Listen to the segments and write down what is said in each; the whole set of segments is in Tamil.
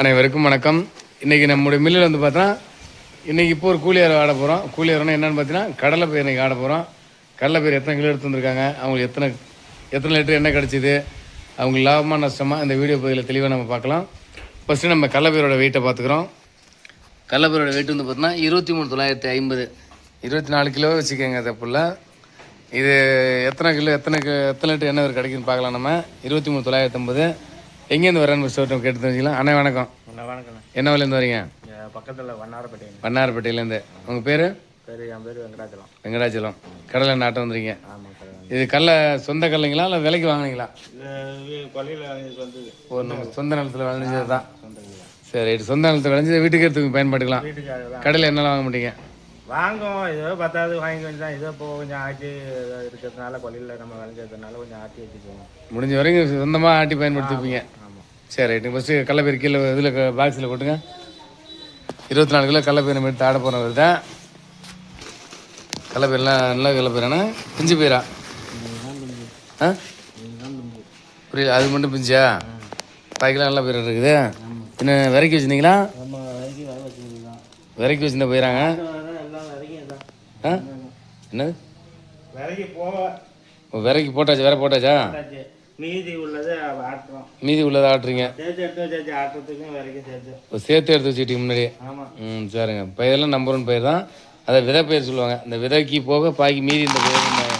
அனைவருக்கும் வணக்கம். இன்றைக்கி நம்முடைய மில்லில் வந்து பார்த்தோன்னா இன்றைக்கி இப்போ ஒரு கூலியார் ஆட போகிறோம். கூலியார்னா என்னென்னு பார்த்தீங்கன்னா கடலை பயிர் இன்றைக்கி ஆட போகிறோம். கடலை பயிர் எத்தனை கிலோ எடுத்து வந்திருக்காங்க, அவங்களுக்கு எத்தனை லிட்டர் எண்ணெய் கிடச்சிது, அவங்க லாபமாக நஷ்டமாக இந்த வீடியோ பகுதியில் தெளிவாக நம்ம பார்க்கலாம். ஃபஸ்ட்டு நம்ம கடலை பயிரோட வெயிட்டை பார்த்துக்குறோம். கடலை பயிரோட வெயிட் வந்து பார்த்தோன்னா 23,950, 24 கிலோ வச்சுக்கோங்க. தப்புல இது எத்தனை லிட்டர் எண்ணெய் கிடைக்குன்னு பார்க்கலாம். நம்ம 23,950 எங்கேருந்து வரேன்னு சொல்லிட்டு கேட்டு தெரிஞ்சுக்கலாம். அண்ணா வணக்கம். வணக்கம். என்ன வேலையிலேருந்து வரீங்க? பக்கத்தில் வண்ணாரப்பேட்டையிலேருந்து. உங்கள் பேர்? என் பேர் வெங்கடாச்சலம். வெங்கடாச்சலம். கடலை நாட்டம் வந்துறீங்க. ஆமாம். இது கடலை சொந்த கடலைங்களா இல்லை விலைக்கு வாங்கினீங்களா? கொல்லையில் வந்து நம்ம சொந்த நிலத்தில் விளைஞ்சது தான். சரி, ரைட்டு. சொந்த நிலத்தில் விளைஞ்சது வீட்டுக்கு எடுத்து பயன்படுத்திக்கலாம். கடையில் என்னெல்லாம் வாங்க மாட்டீங்க? வாங்குவோம். ஏதோ 10வது வாங்கி தான். இதோ இப்போ கொஞ்சம் ஆட்டி இருக்கிறதுனால கொல்லையில் நம்ம விளைஞ்சதுனால கொஞ்சம் ஆட்டி வச்சுக்குவோம். முடிஞ்ச வரைக்கும் சொந்தமாக ஆட்டி பயன்படுத்திப்பீங்க. ஆமாம். சரி, ரைட்டு. ஃபஸ்ட்டு கடலைப்பயிர் கீழே இதில் பாக்ஸில் போட்டுங்க. 24 கிலோ கடலைப்பயிர் நம்ம எடுத்து ஆட போகிறவர் தான். கடலைப்பயிரெலாம் நல்லா கடலைப்பயிரானா பிஞ்சு பயிரா? ஆ புரியல. அது மட்டும் பிஞ்சா? 5 கிலோ நல்ல பயிர் இருக்குது. இன்னும் விறக்கி வச்சுருந்தீங்களா? விறக்கி வச்சுருந்தா போயிடறாங்க. ஆ என்னது விறக்கி போட்டாச்சு? வேற போட்டாச்சா? மீதி உள்ளதை ஆட்டுறீங்க. சேர்த்து எடுத்து வச்சுக்கிட்டீங்க முன்னாடியே. சரிங்க. பயிரெல்லாம் நம்பர் 1 பயிர் தான். அதை விதை பயிர் சொல்லுவாங்க. இந்த விதைக்கு போக பாக்கி மீதி இந்த பயிர்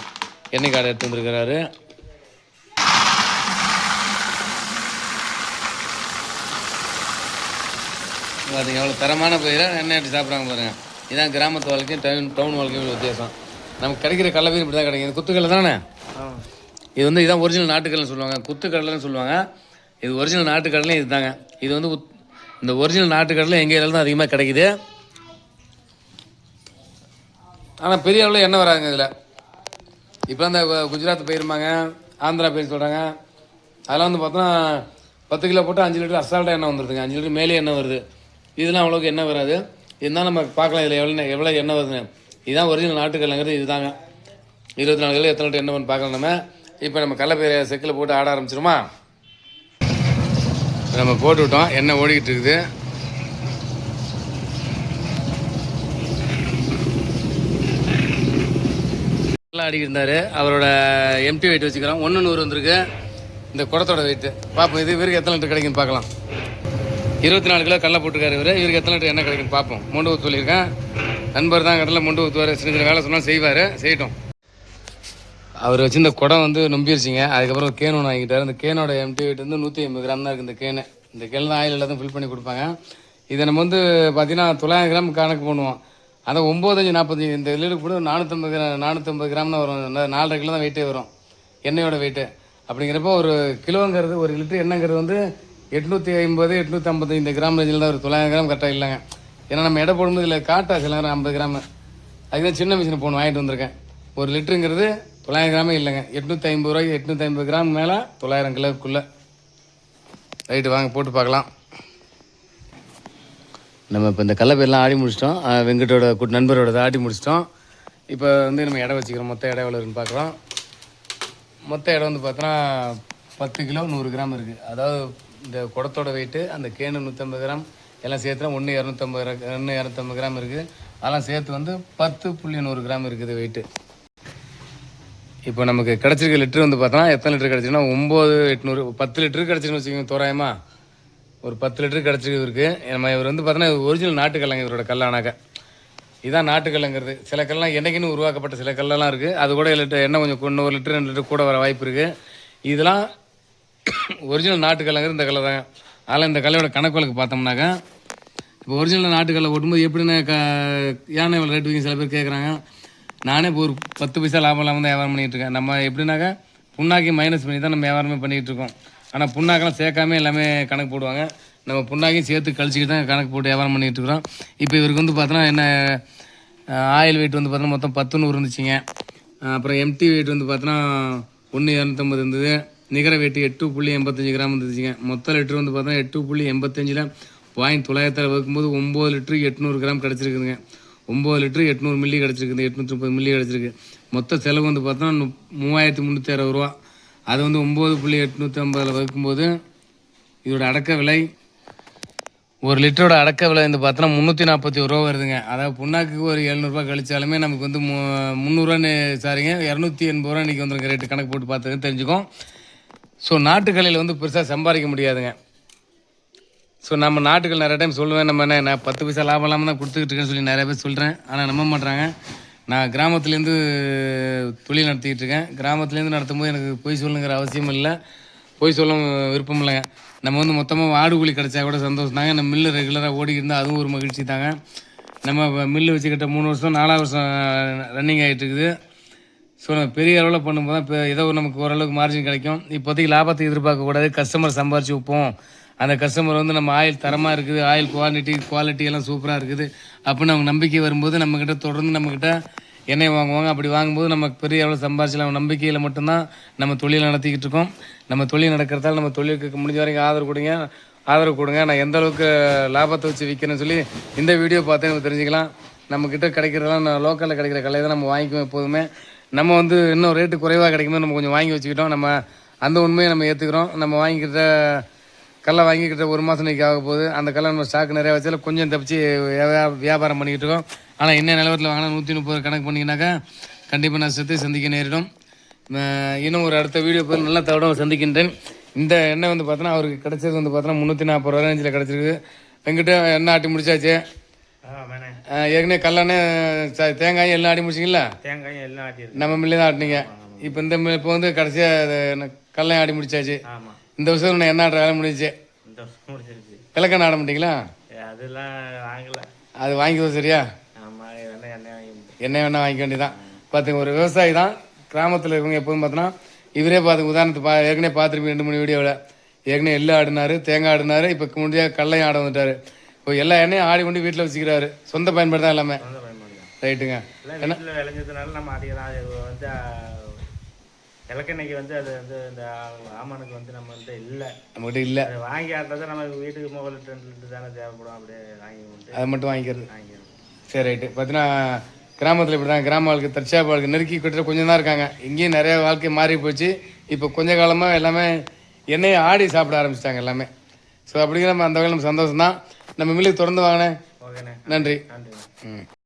எண்ணெய் காடை எடுத்து வந்துருக்கிறாரு. பார்த்தீங்க எவ்வளோ தரமான பயிரை எண்ணெய் எடுத்து சாப்பிட்றாங்க பாருங்கள். இதுதான் கிராமத்து வாழ்க்கையும் டவுன் வாழ்க்கையும் வித்தியாசம். நமக்கு கிடைக்கிற கடலை பயிர் இப்படி தான் கிடைக்கும். இது குத்துக்கடலை தானே? இது வந்து இதுதான் ஒரிஜினல் நாட்டுக்கடலைன்னு சொல்லுவாங்க. குத்துக்கடலைன்னு சொல்லுவாங்க. இது ஒரிஜினல் நாட்டுக்கடலையும் இது தாங்க. இது வந்து இந்த ஒரிஜினல் நாட்டுக்கடலை எங்கள் இதில் தான் அதிகமாக கிடைக்குது. ஆனால் பெரிய அளவில் எண்ணெய் வராதுங்க இதில். இப்போ இந்த குஜராத் பயிருமாங்க, ஆந்திரா பயிர் சொல்கிறாங்க. அதெல்லாம் வந்து பார்த்தோன்னா 10 கிலோ போட்டு 5 லிட்டர் அசால்ட்டாக எண்ணெய் வந்துடுதுங்க. 5 லிட்டர் மேலே எண்ணெய் வருது. இதெல்லாம் அவ்வளோக்கு எண்ணெய் வராது. இருந்தாலும் நம்ம பார்க்கலாம் இதில் எவ்வளோ எண்ணெய் வருதுன்னு. இதுதான் ஒரிஜினல் நாட்டுக்கடலைங்கிறது இது தாங்க. 24 கிலோ எத்தனை லிட்டர் எண்ணெய் பண்ணி பார்க்கலாம் நம்ம. இப்போ நம்ம கடலைப்பயிரை செக்கில் போட்டு ஆட ஆரம்பிச்சிருமா? நம்ம போட்டு விட்டோம். எண்ணெய் ஓடிக்கிட்டு இருக்குது. நல்லா அடிக்கிட்டு இருந்தார். அவரோட எம்டி வெயிட் வச்சுக்கிறோம். 100 வந்திருக்கு. இந்த குடத்தோட வெயிட்டு பார்ப்போம். இது இவருக்கு எத்தனை லிட்டர் கிடைக்குன்னு பார்க்கலாம். 24 கிலோ கடலை போட்டுருக்காரு இவர். இவருக்கு எத்தனை லிட்டர் என்ன கிடைக்குன்னு பார்ப்போம். மொண்டு ஊற்று சொல்லியிருக்கேன். நண்பர் தான் கடலை மொண்டு ஊற்றுவார். சின்ன சின்ன வேலை சொன்னால் செய்வார். செய்யட்டும். அவர் வச்சு இந்த குடம் வந்து நம்பிடுச்சிங்க. அதுக்கப்புறம் கேன் ஒன்று வாங்கிட்டார். இந்த கேனோட எம்டி வெயிட் வந்து 150 கிராம் தான் இருக்குது. இந்த கேன் தான் ஆயில் எல்லாத்தையும் ஃபில் பண்ணி கொடுப்பாங்க. இதை நம்ம வந்து பார்த்தீங்கன்னா 900 கிராம் கணக்கு பண்ணுவோம். அதை 9,545 இந்த லிட்டருக்கு கூட 450 கிராம் தான் வரும். 4.5 கிலோ தான் வெயிட்டே வரும் எண்ணெயோட வெயிட்டு. அப்படிங்கிறப்போ ஒரு கிலோங்கிறது ஒரு லிட்டர் எண்ணெய்ங்கிறது வந்து 850 855 கிராம் ரேஞ்சில் தான் ஒரு 900 கிராம் கரெக்டாக இல்லைங்க. ஏன்னா நம்ம எடை போடும்போது இதில் காட்டா சில நேரம் 50 கிராம். அதுதான் சின்ன மிஷினை போன வாங்கிட்டு வந்திருக்கேன். ஒரு லிட்டருங்கிறது 900 கிராமே இல்லைங்க. 850 ரூபாய்க்கு 850 கிராம் மேலே 900 கிலோக்குள்ளே. ரைட்டு, வாங்க போட்டு பார்க்கலாம். நம்ம இப்போ இந்த கடலைப்பயிரெலாம் ஆடி முடிச்சிட்டோம். வெங்கட்டோட நண்பரோட ஆடி முடிச்சிட்டோம். இப்போ வந்து நம்ம எடை வச்சுக்கிறோம். மொத்த எடை எவ்வளோ இருக்குன்னு பார்க்குறோம். மொத்த இடம் வந்து பார்த்தோன்னா 10 கிலோ 100 கிராம் இருக்குது. அதாவது இந்த குடத்தோட வெயிட்டு அந்த கேனு 150 கிராம் எல்லாம் சேர்த்துனா 250 கிராம் இருக்குது. அதெல்லாம் சேர்த்து வந்து 10.100 கிராம் இருக்குது வெயிட்டு. இப்போ நமக்கு கிடச்சிருக்க லிட்டர் வந்து பார்த்தோன்னா எத்தனை லிட்டர் கிடச்சிருன்னா 9,800 10 லிட்டரு கிடச்சிருன்னு வச்சுக்கோங்க. தோராயமாக ஒரு 10 லிட்டரு கிடச்சிருக்கு இருக்குது. நம்ம இவர் வந்து பார்த்தோன்னா ஒரிஜினல் நாட்டுக்கல்லைங்க இவரோட கல்லானாக்க. இதுதான் நாட்டுக்கல்லுங்கிறது. சில கல்லாம் என்றைக்குன்னு உருவாக்கப்பட்ட சில கல்லெல்லாம் இருக்குது. அது கூட எண்ணெய் கொஞ்சம் 1 லிட்டர் 2 லிட்டர் கூட வர வாய்ப்பு இருக்குது. இதெல்லாம் ஒரிஜினல் நாட்டுக்கல்லுங்கிறது இந்த கல்லை தாங்க. அதனால் இந்த கல்லையோட கணக்கு வழக்கு பார்த்தோம்னாக்கா இப்போ ஒரிஜினல் நாட்டுக்கல்லை ஓட்டும்போது எப்படின்னா யானை இவ்வளோ ரேட் வைங்க சில பேர் கேட்குறாங்க. நானே இப்போ ஒரு 10 பைசா லாபம் இல்லாமல் தான் வியாபாரம் பண்ணிகிட்டு இருக்கேன். நம்ம எப்படின்னாக்கா புண்ணாக்கி மைனஸ் பண்ணி தான் நம்ம வியாபாரமே பண்ணிகிட்டு இருக்கோம். ஆனால் புண்ணாக்கெல்லாம் சேர்க்காம எல்லாமே கணக்கு போடுவாங்க. நம்ம புண்ணாக்கையும் சேர்த்து கழிச்சிக்கிட்டு தான் கணக்கு போட்டு வியாபாரம் பண்ணிகிட்டு இருக்கிறோம். இப்போ இவருக்கு வந்து பார்த்தோன்னா என்ன ஆயில் வெயிட் வந்து பார்த்தோன்னா மொத்தம் 10 இருந்துச்சுங்க. அப்புறம் எம்டி வெயிட் வந்து பார்த்தோன்னா 1,250 இருந்தது. நிகர வெயிட் 8.85 கிராம் இருந்துச்சுங்க. மொத்த லிட்டர் வந்து பார்த்தோன்னா 8.85ல் 0.900 வைக்கும்போது 9 லிட்டரு 800 கிராம் கிடச்சிருக்குதுங்க. 9 லிட்டரு 800 மில்லி கிடச்சிருக்குது. 830 மில்லி கிடச்சிருக்கு. மொத்த செலவு வந்து பார்த்தோன்னா 3,360 ரூபா. அது வந்து 9.850 வைக்கும்போது இதோட அடக்க விலை ஒரு லிட்டரோட அடக்க விலை வந்து பார்த்தோன்னா 341 ரூபா வருதுங்க. அதாவது புண்ணாக்குக்கு ஒரு 700 கழிச்சாலுமே நமக்கு வந்து 300 சாரிங்க 280 ரூபா இன்றைக்கி வந்துருங்க ரேட்டு கணக்கு போட்டு பார்த்து தெரிஞ்சுக்கும். ஸோ நாட்டுக்கல்லையில் வந்து பெருசாக சம்பாதிக்க முடியாதுங்க. ஸோ நம்ம நாட்டுகள் நிறைய டைம் சொல்லுவேன், நம்ம என்ன நான் 10 பைசா லாபம் இல்லாமல் தான் கொடுத்துக்கிட்டு இருக்கேன்னு சொல்லி நிறைய பேர் சொல்கிறேன். ஆனால் நம்ப மாட்றாங்க. நான் கிராமத்துலேருந்து தொழில் நடத்திக்கிட்டு இருக்கேன். கிராமத்துலேருந்து நடத்தும் போது எனக்கு பொய் சொல்லுங்கிற அவசியம் இல்லை, பொய் சொல்ல விருப்பம் இல்லைங்க. நம்ம வந்து மொத்தமாக ஆடு கூலி கிடச்சா கூட சந்தோஷம் தாங்க. நம்ம மில்லு ரெகுலராக ஓடிக்கிட்டு இருந்தால் அதுவும் ஒரு மகிழ்ச்சி தாங்க. நம்ம மில்லு வச்சுக்கிட்ட 3 வருஷம் 4 வருஷம் ரன்னிங் ஆகிட்டு இருக்குது. ஸோ நம்ம பெரிய அளவில் பண்ணும்போது தான் இப்போ ஏதோ நமக்கு ஓரளவுக்கு மார்ஜின் கிடைக்கும். இப்போதைக்கு லாபத்தை எதிர்பார்க்கக்கூடாது. கஸ்டமர் சம்பாரிச்சு வைப்போம். அந்த கஸ்டமர் வந்து நம்ம ஆயில் தரமாக இருக்குது, ஆயில் குவாலிட்டி எல்லாம் சூப்பராக இருக்குது அப்படின்னு அவங்க நம்பிக்கை வரும்போது நம்மக்கிட்ட தொடர்ந்து நம்மக்கிட்ட எண்ணெய் வாங்குவாங்க. அப்படி வாங்கும்போது நமக்கு பெரிய அளவில் சம்பாரிச்சலாம் நம்பிக்கையில் மட்டும்தான் நம்ம தொழில் நடத்திக்கிட்டு இருக்கோம். நம்ம தொழில் நடக்கிறதால நம்ம தொழிலுக்கு முடிஞ்ச வரைக்கும் ஆதரவு கொடுங்க. நான் எந்த அளவுக்கு லாபத்தை வச்சு விற்கிறேன்னு சொல்லி இந்த வீடியோ பார்த்து நம்ம தெரிஞ்சுக்கலாம். நம்மக்கிட்ட கிடைக்கிறதெல்லாம் லோக்கலில் கிடைக்கிற கலையை தான் நம்ம வாங்கிக்குவோம் எப்போதுமே. நம்ம வந்து இன்னும் ரேட்டு குறைவாக கிடைக்கும்போது நம்ம கொஞ்சம் வாங்கி வச்சுக்கிட்டோம். நம்ம அந்த உண்மையை நம்ம ஏற்றுக்கிறோம். நம்ம வாங்கிக்கிட்ட கல்லை வாங்கிக்கிட்ட 1 மாதம் இன்றைக்கி ஆக போகுது. அந்த கல்லை நம்ம ஸ்டாக் நிறையா வச்சால கொஞ்சம் தப்பிச்சு வியாபாரம் பண்ணிக்கிட்டு இருக்கோம். ஆனால் என்ன நிலவரத்தில் வாங்கினா 130 கணக்கு பண்ணிங்கனாக்கா கண்டிப்பாக நான் சந்திக்க நேரிடும். இன்னும் ஒரு அடுத்த வீடியோ போய் நல்லா தவிர சந்திக்கின்றேன். இந்த எண்ணெய் வந்து பார்த்தோன்னா அவருக்கு கிடைச்சது வந்து பார்த்தோன்னா 340 ரூபா ரேஞ்சில் கிடச்சிருக்கு. வெங்கிட்ட எண்ணெய் ஆட்டி முடிச்சாச்சு. ஏற்கனவே கல்லெண்ணெய் தேங்காயும் எல்லாம் ஆட்டி முடிச்சிங்களா? தேங்காயும் எல்லாம் ஆட்டி நம்ம மில்லே தான் ஆட்டினீங்க. இப்போ வந்து கடைசியாக கல்லையும் ஆட்டி முடிச்சாச்சு. இந்த வருஷம் நான் எண்ணெய் ஆட்டுற வேலை முடிஞ்சிச்சு. விளக்கெண்ணெய் ஆட மாட்டீங்களா? அதெல்லாம் வாங்கல. அது வாங்கிக்குவோம் சரியா? எண்ணெய் வேணா வாங்கிக்க வேண்டியதான். பார்த்துங்க, ஒரு விவசாயி தான் கிராமத்தில் இருக்கவங்க எப்போதும் பார்த்தோன்னா இவரே பார்த்து உதாரணத்துக்கு ஏற்கனவே பார்த்துருப்பீங்க 2 3 வீடியோவில். ஏற்கனவே எள்ளு ஆடினார், தேங்காய் ஆடினார், இப்போ முடிஞ்சால் கல்லையும் ஆட வந்துட்டார். இப்போ எல்லா எண்ணெயும் ஆடி கொண்டு வீட்டில் வச்சுக்கிறாரு. சொந்த பயன்பாடு தான் எல்லாமே. ரைட்டுங்க. ஏன்னா விளைஞ்சதுனால நம்ம அதிகம் வந்து விளக்கெண்ணெய்க்கு வந்து அது வந்து இந்த ஆமனுக்கு வந்து நம்ம வந்து இல்லை, நம்மகிட்ட இல்லை. வாங்கி ஆடுறத நம்ம வீட்டுக்கு 1 லிட்டர் தானே தேவைப்படும். அப்படியே வாங்கி அதை மட்டும் வாங்கிக்கிறது. சரி ரைட்டு. பார்த்தீங்கன்னா கிராமத்தில் இப்படி தான் கிராம வாழ்க்கை தற்சாப்பு வாழ்க்கை நெருக்கி கிட்ட கொஞ்சம் தான் இருக்காங்க. இங்கேயும் நிறைய வாழ்க்கை மாறி போச்சு. இப்போ கொஞ்ச காலமாக எல்லாமே எண்ணெயை ஆடி சாப்பிட ஆரம்பிச்சிட்டாங்க எல்லாமே. ஸோ அப்படிங்கிற நம்ம அந்த வகையில் நம்ம சந்தோஷம் தான். நம்ம மில்லுக்கு தொடர்ந்து வாங்கினேன். ஓகேண்ணே, நன்றி. நன்றி. ம்.